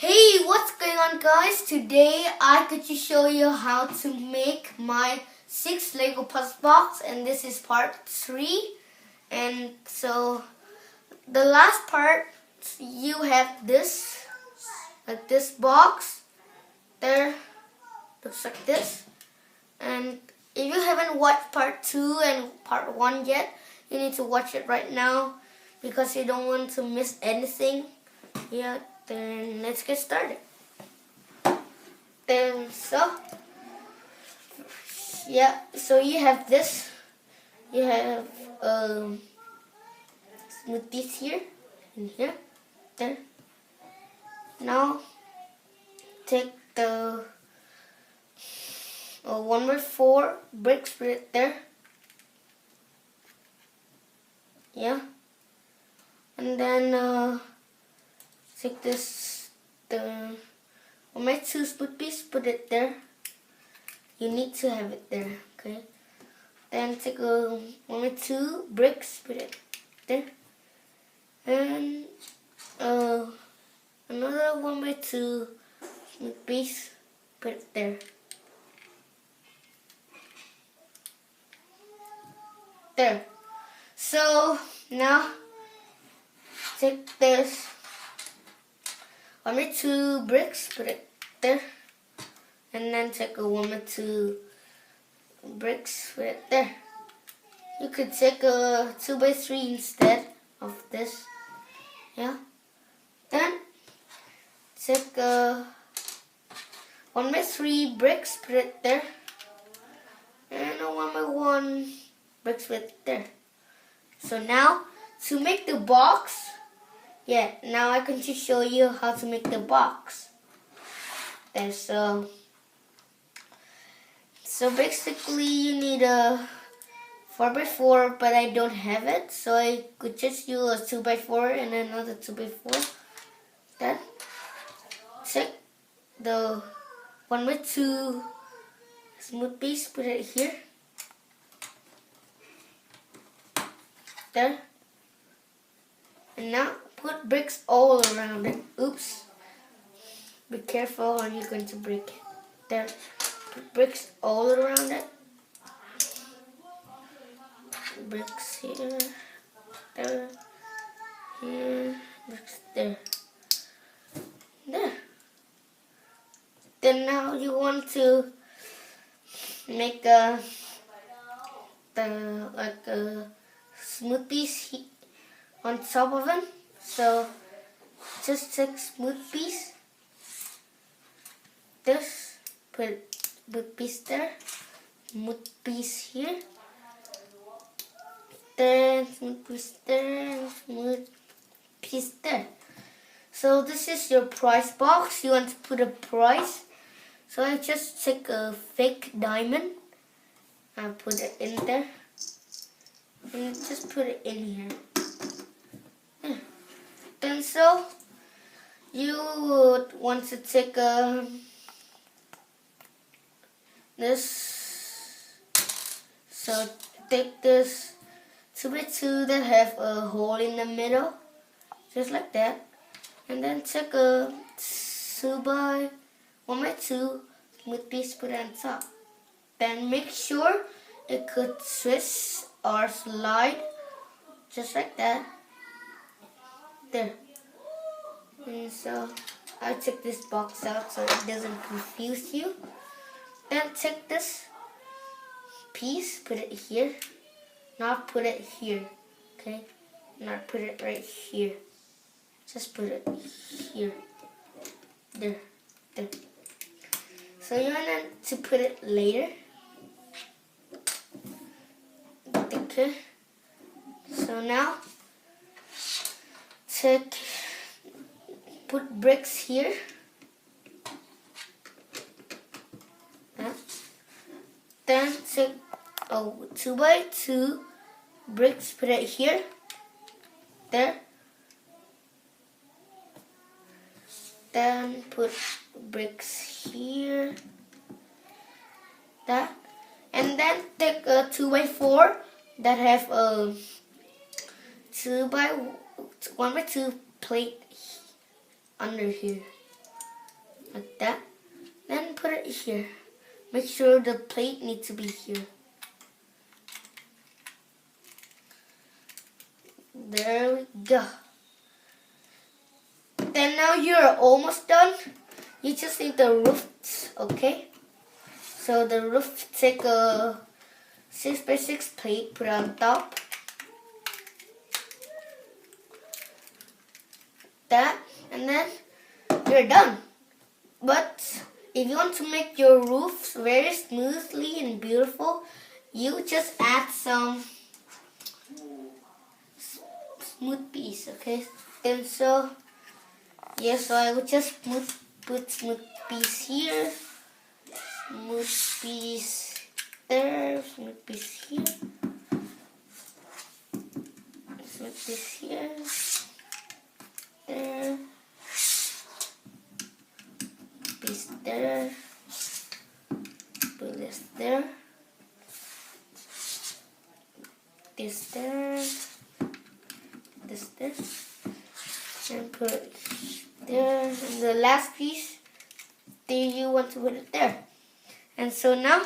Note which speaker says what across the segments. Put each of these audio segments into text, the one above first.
Speaker 1: Hey, what's going on, guys? Today I could just show you how to make my 6 Lego puzzle box, and this is part 3. And so the last part, you have this, like this box there, looks like this. And if you haven't watched part 2 and part 1 yet, you need to watch it right now because you don't want to miss anything. Yeah, then let's get started. Then so you have this. You have smoothies here and here, there. Now take the 1x4 bricks right there. Yeah, and then take this, the 1x2 split piece, put it there. You need to have it there, okay? Then take a 1x2 bricks, put it there. And another 1x2 split piece, put it there. There. So now take this 1x2 bricks, put it there, and then take a 1x2 bricks, put it there. You could take a 2x3 instead of this, yeah. Then take a 1x3 bricks, put it there, and a 1x1 bricks, put it there. So now to make the box. Yeah, now I can just show you how to make the box. There's so basically you need a 4x4, but I don't have it, so I could just use a 2x4 and another 2x4. Then take the 1x2 smooth piece, put it here. There. And now put bricks all around it. Oops. Be careful or you're going to break it. There. Put bricks all around it. Bricks here. There. Here. Bricks there. There. Then now you want to make a smooth piece on top of it. So just take smooth piece, this, put smooth piece there, smooth piece here, then smooth piece there, and smooth piece there. So this is your prize box. You want to put a prize, so I just take a fake diamond and put it in there, and just put it in here. Then so you would want to take this. So take this 2x2 that have a hole in the middle, just like that, and then take a 1x2 smooth piece, put it on top. Then make sure it could twist or slide, just like that. There. And so I took this box out so it doesn't confuse you. Then take this piece, put it here. Not put it here, okay? Not put it right here. Just put it here. There. There. So you want to put it later. Okay. So now put bricks here. Then take a 2x2 bricks, put it here. There. Then put bricks here. That. And then take a 2x4 that have a 1x2 plate under here. like that. Then put it here. Make sure the plate needs to be here. There we go. Then now you're almost done. You just need the roofs, okay? So the roof, take a 6x6 plate, put it on top. That, and then you're done. But if you want to make your roofs very smoothly and beautiful, you just add some smooth piece, okay? And so, yeah, so I would just put smooth piece here, smooth piece there, smooth piece here, smooth piece here, there, piece there, put this there, this there, this there, and put it there, and the last piece, there you want to put it there. And so now,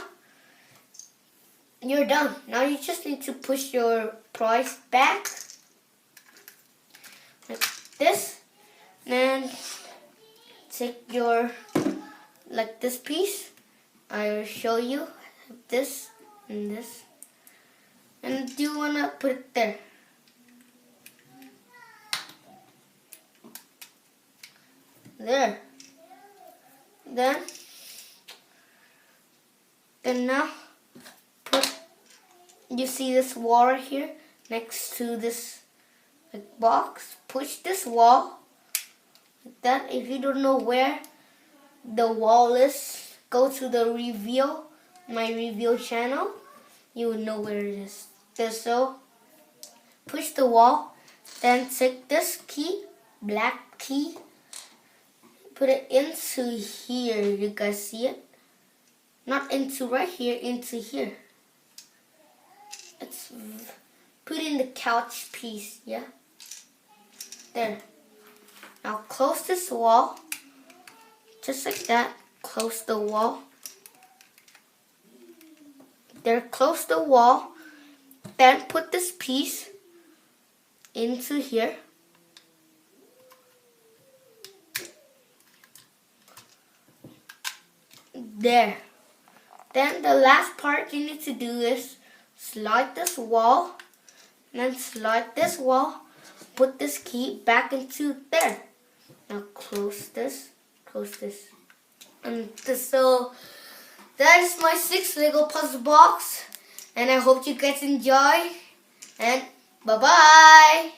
Speaker 1: you're done. Now you just need to push your price back, like this, and take your, like this piece, I will show you, this and this, and you want to put it there. There. Then now you see this wall right here next to this box. Push this wall like that. If you don't know where the wall is, go to the my review channel. You will know where it is. So push the wall, then take this key, black key, put it into here. You guys see it? Not into right here, into here. It's put in the couch piece, yeah? There. Now close this wall. Just like that. Close the wall. There, close the wall. Then put this piece into here. There. Then the last part you need to do is slide this wall, and then slide this wall, put this key back into there. Now close this, and so that is my 6 Lego puzzle box, and I hope you guys enjoy, and bye bye.